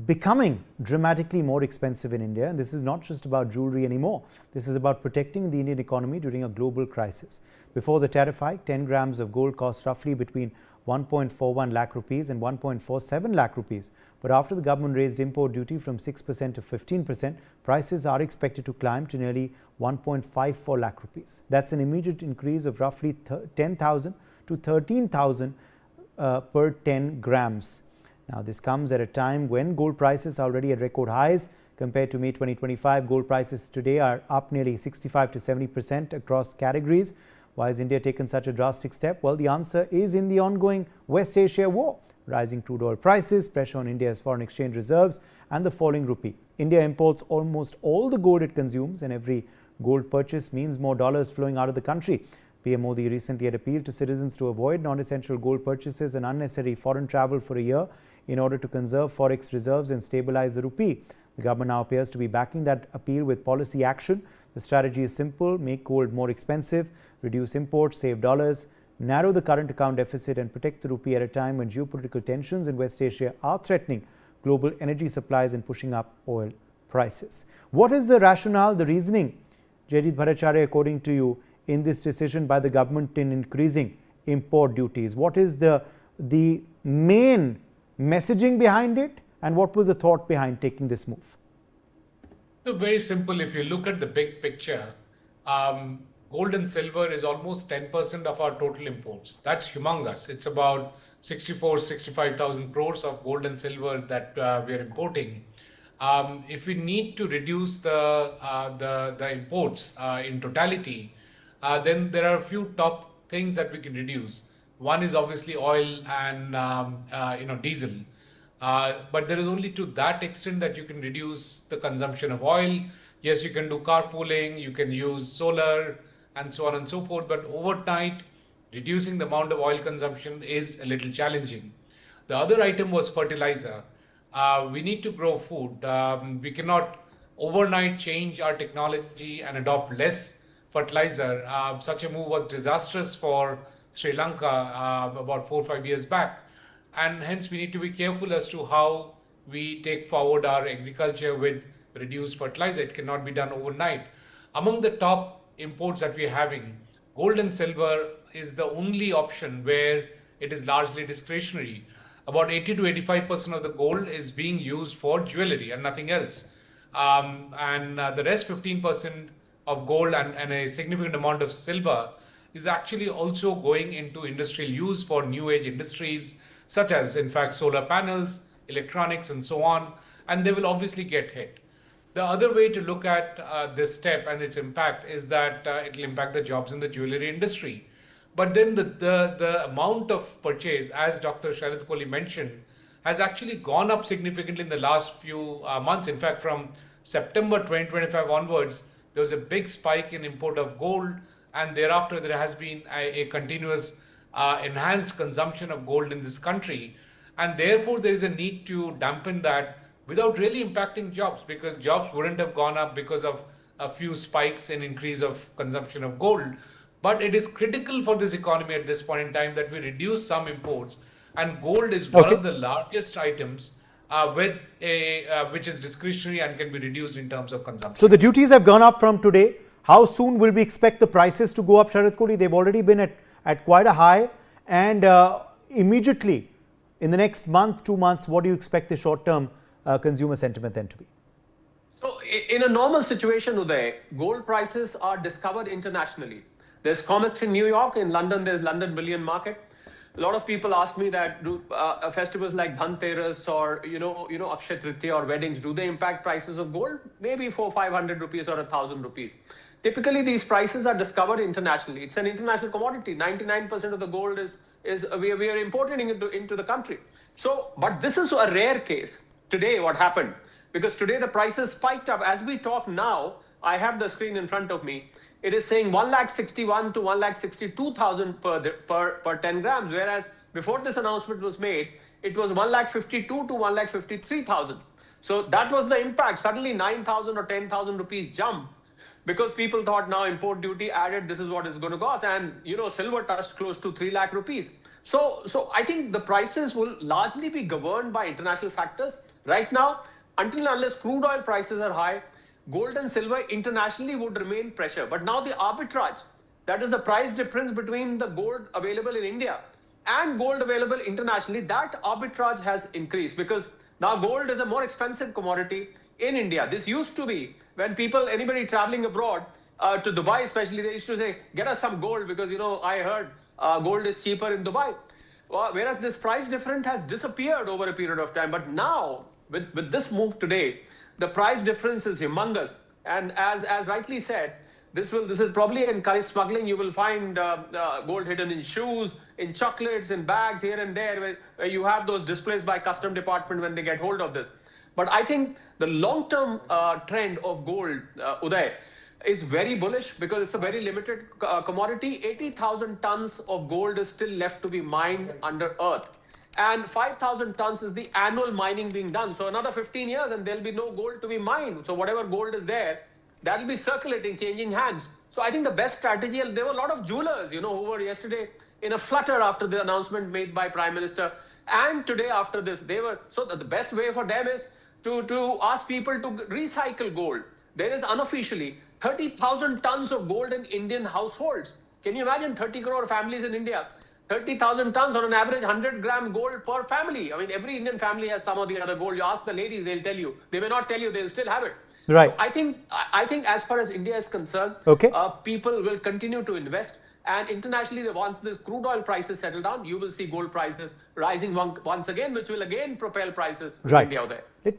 becoming dramatically more expensive in India. And this is not just about jewelry anymore. This is about protecting the Indian economy during a global crisis. Before the tariff hike, 10 grams of gold cost roughly between 1.41 lakh rupees and 1.47 lakh rupees. But after the government raised import duty from 6% to 15%, prices are expected to climb to nearly 1.54 lakh rupees. That's an immediate increase of roughly 10,000 to 13,000 per 10 grams. Now, this comes at a time when gold prices are already at record highs. Compared to May 2025, gold prices today are up nearly 65 to 70% across categories. Why has India taken such a drastic step? Well, the answer is in the ongoing West Asia war. Rising crude oil prices, pressure on India's foreign exchange reserves, and the falling rupee. India imports almost all the gold it consumes, and every gold purchase means more dollars flowing out of the country. PM Modi recently had appealed to citizens to avoid non-essential gold purchases and unnecessary foreign travel for a year in order to conserve forex reserves and stabilize the rupee. The government now appears to be backing that appeal with policy action. The strategy is simple: make gold more expensive, reduce imports, save dollars, narrow the current account deficit, and protect the rupee at a time when geopolitical tensions in West Asia are threatening global energy supplies and pushing up oil prices. What is the rationale, the reasoning, Jaideep Bhattacharya, according to you, in this decision by the government in increasing import duties? What is the main messaging behind it, and what was the thought behind taking this move? So very simple. If you look at the big picture, gold and silver is almost 10% of our total imports. That's humongous. It's about 65,000 crores of gold and silver that we are importing. If we need to reduce the imports in totality, then there are a few top things that we can reduce. One is obviously oil and diesel. But there is only to that extent that you can reduce the consumption of oil. Yes, you can do carpooling, you can use solar, and so on and so forth. But overnight, reducing the amount of oil consumption is a little challenging. The other item was fertilizer. We need to grow food. We cannot overnight change our technology and adopt less fertilizer. Such a move was disastrous for Sri Lanka about 4 or 5 years back. And hence we need to be careful as to how we take forward our agriculture with reduced fertilizer. It cannot be done overnight. Among the top imports that we are having, gold and silver is the only option where it is largely discretionary. About 80 to 85% of the gold is being used for jewelry and nothing else. The rest 15% of gold and a significant amount of silver is actually also going into industrial use for new age industries, such as, in fact, solar panels, electronics, and so on, and they will obviously get hit. The other way to look at this step and its impact is that it will impact the jobs in the jewelry industry. But then the amount of purchase, as Dr. Sharad Kohli mentioned, has actually gone up significantly in the last few months. In fact, from September 2025 onwards, there was a big spike in import of gold, and thereafter there has been a continuous enhanced consumption of gold in this country, and therefore there is a need to dampen that without really impacting jobs, because jobs wouldn't have gone up because of a few spikes in increase of consumption of gold. But it is critical for this economy at this point in time that we reduce some imports, and gold is one of the largest items which is discretionary and can be reduced in terms of consumption. So the duties have gone up from today. How soon will we expect the prices to go up, Sharad Kohli? They've already been at quite a high, and immediately in the next month, 2 months, what do you expect the short-term consumer sentiment then to be? So in a normal situation, Uday, gold prices are discovered internationally. There's COMEX in New York. In London, there's London Bullion Market. A lot of people ask me that do festivals like Dhanteras or Akshay Tritiya or weddings, do they impact prices of gold? Maybe 400-500 rupees or 1,000 rupees. Typically, these prices are discovered internationally. It's an international commodity. 99% of the gold is we are importing it into the country. So, but this is a rare case. Today, what happened? Because today the prices spiked up. As we talk now, I have the screen in front of me. It is saying 1,61,000 to 1,62,000 per 10 grams, whereas before this announcement was made, it was 1,52,000 to 1,53,000. So that was the impact. Suddenly 9,000 or 10,000 rupees jump. because people thought now import duty added, this is what it's going to cost. And, silver touched close to 3 lakh rupees. So I think the prices will largely be governed by international factors. Right now, until and unless crude oil prices are high, gold and silver internationally would remain pressure. But now the arbitrage, that is the price difference between the gold available in India and gold available internationally, that arbitrage has increased because now gold is a more expensive commodity in India. This used to be when anybody traveling abroad to Dubai especially, they used to say, get us some gold because, I heard gold is cheaper in Dubai. Whereas this price difference has disappeared over a period of time. But now, with this move today, the price difference is humongous. And as rightly said, this will probably encourage smuggling. You will find gold hidden in shoes, in chocolates, in bags here and there, where you have those displays by custom department when they get hold of this. But I think the long-term trend of gold, Uday, is very bullish because it's a very limited commodity. 80,000 tons of gold is still left to be mined under earth. And 5,000 tons is the annual mining being done. So another 15 years and there'll be no gold to be mined. So whatever gold is there, that'll be circulating, changing hands. So I think the best strategy, and there were a lot of jewelers, who were yesterday in a flutter after the announcement made by Prime Minister. And today after this, so the best way for them is to ask people to recycle gold. There is unofficially 30,000 tons of gold in Indian households. Can you imagine 30 crore families in India? 30,000 tons on an average 100-gram gold per family. I mean, every Indian family has some of the other gold. You ask the ladies, they'll tell you. They may not tell you, they'll still have it. Right. So I think as far as India is concerned, people will continue to invest. And internationally, once this crude oil prices settle down, you will see gold prices rising once again, which will again propel prices in India there.